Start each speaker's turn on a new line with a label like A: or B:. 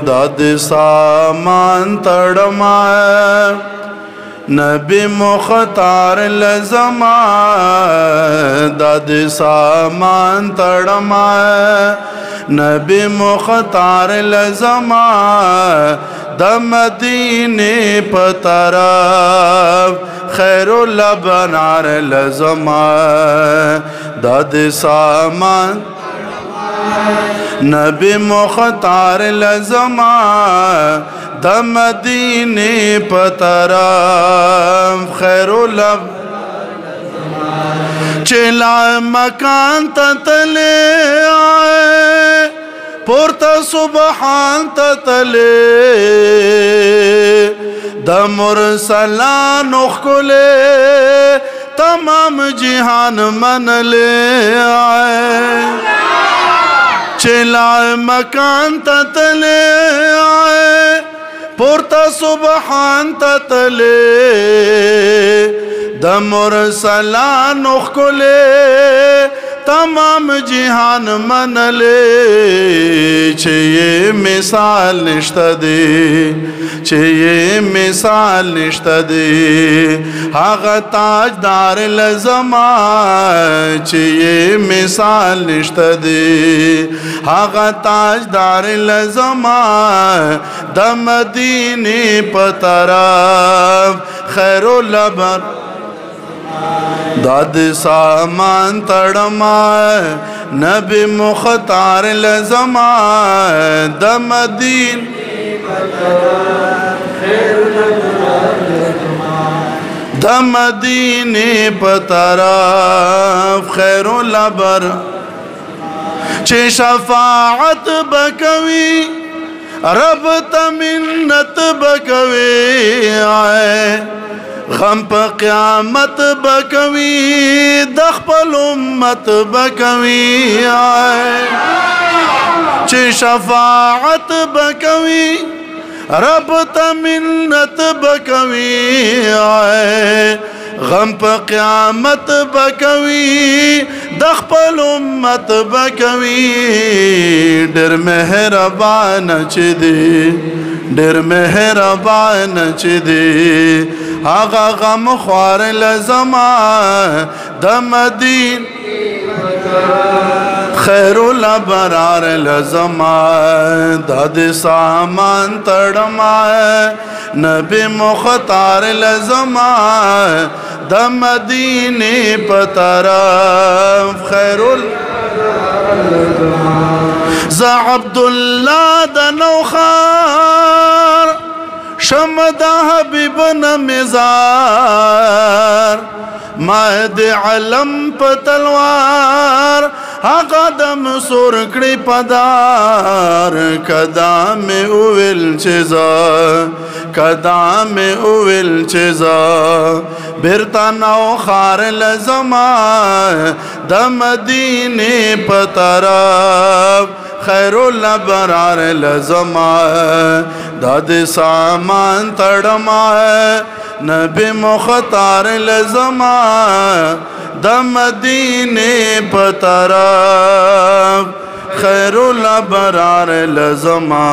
A: داد سامان تڑما نبی مختار لزما داد سامان تڑما نبی مختار لزما د مدینے پترف خیر الابرار لزما داد سامان نبی مختار لزما د مدینے پترف خیر الابرار چلا مکان تتلے آئے پورتا سبحان تتلے د مرسلان اخکلے تمام جہان من لے آئے چلا مکان تتلے آئے پورتا سبحان تتلے د مرسلان اخکلے تمام جہان من لے چھے مثال نشتہ دے چھے مثال نشتہ دے آغا تاجدار لزما چھے مثال نشتہ دے آغا تاجدار لزما د مدینے پترف خیر الابر داد سامان تڑما نبی مختار لزما د مدینے د مدینے پترف خیر الابر چھ شفاعت بکوی رب تمنت بکوی آئے غم پا قیامت بکوی دخپل امت بکوی آئے چھ شفاعت بکوی رب تمنت بکوی آئے غم پا قیامت بکوی دخپل امت بکوی ڈر مہربان چھ دے ڈر مہربان چھ دے آغا غم خوار لزما د مدینے خیر الابرار لزما داد سامان تڑما نبی مختار لزما د مدینے پترف خیر زا عبداللہ د نوخار شمدہ حبیب نمزار مہد علم پتلوار قدم سورکڑی پدار قدام اویل چیزا قدام اویل چیزا برتا نوخار لزما د مدینے پترف خیر الابرار لزما داد سامان تڑما نبی مختار لزما د مدینے پترف خیر الابرار لزما